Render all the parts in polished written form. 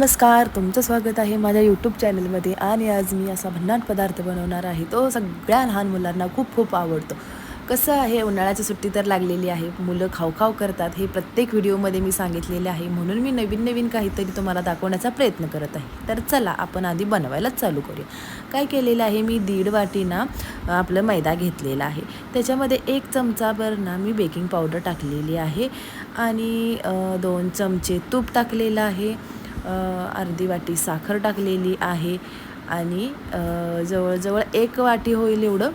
नमस्कार, तुमचं स्वागत आहे माझ्या यूट्यूब चॅनलमध्ये. आणि आज मी असा भन्नाट पदार्थ बनवणार आहे, तो सगळ्या लहान मुलांना खूप खूप आवडतो. कसं आहे, उन्हाळ्याची सुट्टी तर लागलेली आहे, मुलं खाऊ करतात, हे प्रत्येक व्हिडिओमध्ये मी सांगितलेले आहे. म्हणून मी नवीन नवीन काहीतरी तुम्हाला दाखवण्याचा प्रयत्न करत आहे. तर चला आपण आधी बनवायलाच चालू करूया. काय केलेलं आहे, मी 1.5 वाटी ना आपलं मैदा घेतलेला आहे. त्याच्यामध्ये 1 चमचाभर ना मी बेकिंग पावडर टाकलेली आहे आणि 2 चमचे तूप टाकलेलं आहे, अर्धी वाटी साखर टाकलेली आहे आणि जवळजवळ 1 वाटी होईल एवढं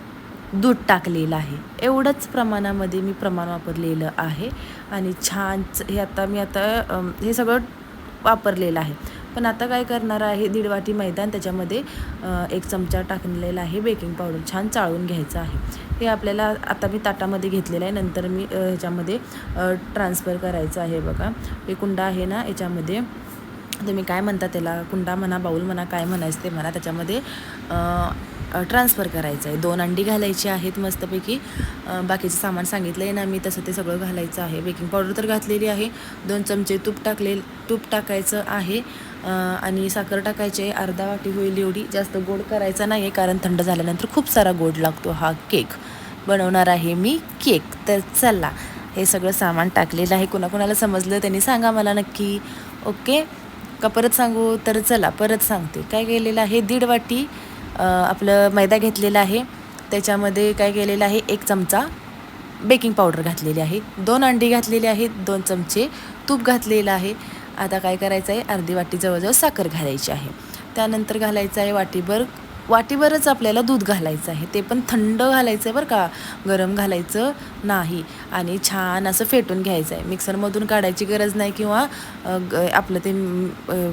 दूध टाकलेलं आहे. एवढंच प्रमाणामध्ये मी प्रमाण वापरलेलं आहे आणि छान हे सगळं वापरलेलं आहे. पण आता काय करणार आहे, 1.5 वाटी मैदा त्याच्यामध्ये 1 चमचा टाकलेला आहे बेकिंग पावडर, छान चाळून घ्यायचं आहे. हे आपल्याला आता मी ताटामध्ये घेतलेलं आहे, नंतर मी ह्याच्यामध्ये ट्रान्सफर करायचं आहे. बघा, हे कुंडा आहे ना, याच्यामध्ये तुम्ही काय म्हणता त्याला, कुंडा म्हणा, बाऊल म्हणा, काय म्हणायचं ते म्हणा, त्याच्यामध्ये ट्रान्सफर करायचं आहे. 2 अंडी घालायची आहेत मस्तपैकी. बाकीचं सामान सांगितलं आहे ना मी, तसं ते सगळं घालायचं आहे. बेकिंग पावडर तर घातलेली आहे, 2 चमचे तूप टाकायचं आहे आणि साखर टाकायची आहे, अर्धा वाटी होईल एवढी. जास्त गोड करायचा नाही आहे, कारण थंड झाल्यानंतर खूप सारा गोड लागतो. हा केक बनवणार आहे मी, केक. तर चला, हे सगळं सामान टाकलेलं आहे. कोणाकोणाला समजलं त्यांनी सांगा मला नक्की. ओके का परत सांगू? तर चला परत सांगते. काय केलेलं आहे, 1.5 वाटी आपलं मैदा घेतलेला आहे, त्याच्यामध्ये काय केलेलं आहे, 1 चमचा बेकिंग पावडर घातलेली आहे, 2 अंडी घातलेली आहेत, 2 चमचे तूप घातलेलं आहे. आता काय करायचं आहे, अर्धी वाटी जवळजवळ साखर घालायची आहे. त्यानंतर घालायचं आहे वाटीभरच आपल्याला दूध घालायचं आहे, ते पण थंड घालायचं आहे बरं का, गरम घालायचं नाही. आणि छान असं फेटून घ्यायचं आहे. मिक्सरमधून काढायची गरज नाही किंवा आपलं ते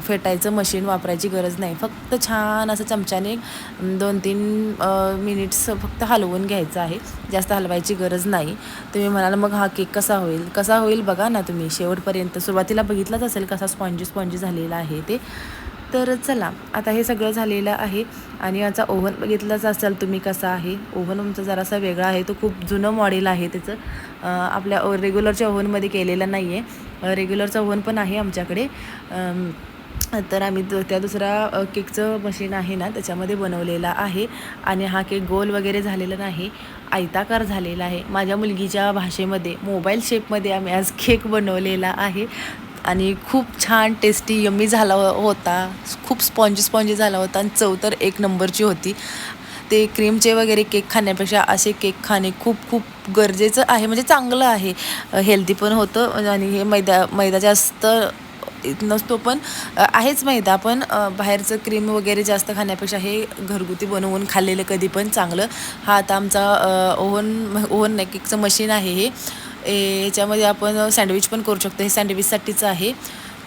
फेटायचं मशीन वापरायची गरज नाही. फक्त छान असं चमच्याने 2-3 मिनिट्स फक्त हलवून घ्यायचं आहे, जास्त हलवायची गरज नाही. तुम्ही म्हणाल मग हा केक कसा होईल बघा ना तुम्ही शेवटपर्यंत. सुरुवातीला बघितलंच असेल कसा स्पॉन्जी झालेला आहे ते. तर चला, आता हे सगळं झालेलं आहे आणि याचा ओव्हन बघितलाच असाल तुम्ही कसा आहे. ओव्हन आमचा जरासा वेगळा आहे, तो खूप जुनं मॉडेल आहे त्याचं. आपल्या रेग्युलरच्या ओव्हनमध्ये केलेलं नाही आहे. रेग्युलरचं ओव्हन पण आहे आमच्याकडे, तर आम्ही त्या दुसरा केकचं मशीन आहे ना त्याच्यामध्ये बनवलेला आहे. आणि हा केक गोल वगैरे झालेला नाही, आयताकार झालेला आहे. माझ्या मुलगीच्या भाषेमध्ये मोबाईल शेपमध्ये आम्ही आज केक बनवलेला आहे आणि खूप छान टेस्टी यम्मी झाला होता. खूप स्पॉन्जी झाला होता आणि चव तर 1 नंबरची होती. ते क्रीमचे वगैरे केक खाण्यापेक्षा असे केक खाणे खूप खूप गरजेचं आहे, म्हणजे चांगलं आहे, हेल्दी पण होतं. आणि हे मैदा जास्त नसतो, पण आहेच मैदा, पण बाहेरचं क्रीम वगैरे जास्त खाण्यापेक्षा हे घरगुती बनवून खाल्लेलं कधी पण चांगलं. हा आता आमचा ओव्हन नाही, केकचं मशीन आहे हे. याच्यामध्ये आपण सँडविच पण करू शकतो, हे सँडविचसाठीचं आहे.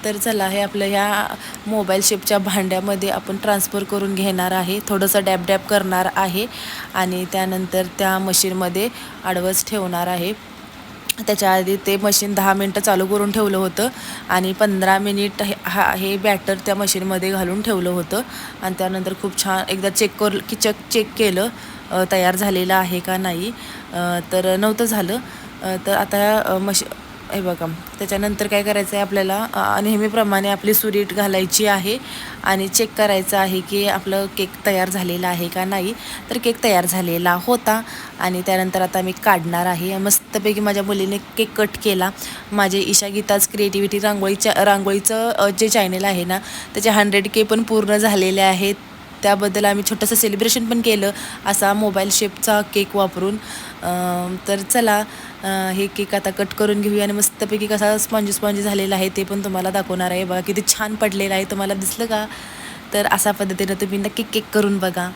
तर चला, हे आपलं ह्या मोबाईल शेपच्या भांड्यामध्ये आपण ट्रान्सफर करून घेणार आहे. थोडंसं डॅब करणार आहे आणि त्यानंतर त्या मशीनमध्ये आडवंच ठेवणार आहे. त्याच्या आधी ते मशीन 10 मिनटं चालू करून ठेवलं होतं आणि 15 मिनिट हे बॅटर त्या मशीनमध्ये घालून ठेवलं होतं. आणि त्यानंतर खूप छान एकदा चेक केलं तयार झालेलं आहे का नाही, तर नव्हतं झालं. तर आता हे बघा, त्याच्यानंतर काय करायचं आहे आपल्याला, नेहमीप्रमाणे आपली सुरीट घालायची आहे आणि चेक करायचं आहे की आपलं केक तयार झालेला आहे का नाही. तर केक तयार झालेला होता आणि त्यानंतर आता मी काढणार आहे. मस्तपैकी माझ्या मुलीने केक कट केला. माझे ईशा गीताज क्रिएटिव्हिटी रांगोळीचं जे चॅनल आहे ना, त्याचे 100K पण पूर्ण झालेले आहेत. त्याबद्दल आम्ही छोटंसं सेलिब्रेशन पण केलं असा मोबाईल शेपचा केक वापरून. तर चला, हे केक आता कट करून घेऊया आणि मस्तपैकी कसा स्पॉन्जी झालेला आहे ते पण तुम्हाला दाखवणार आहे. बघा किती छान पडलेला आहे, तुम्हाला दिसलं का? तर अशा पद्धतीनं तुम्ही नक्की केक करून बघा.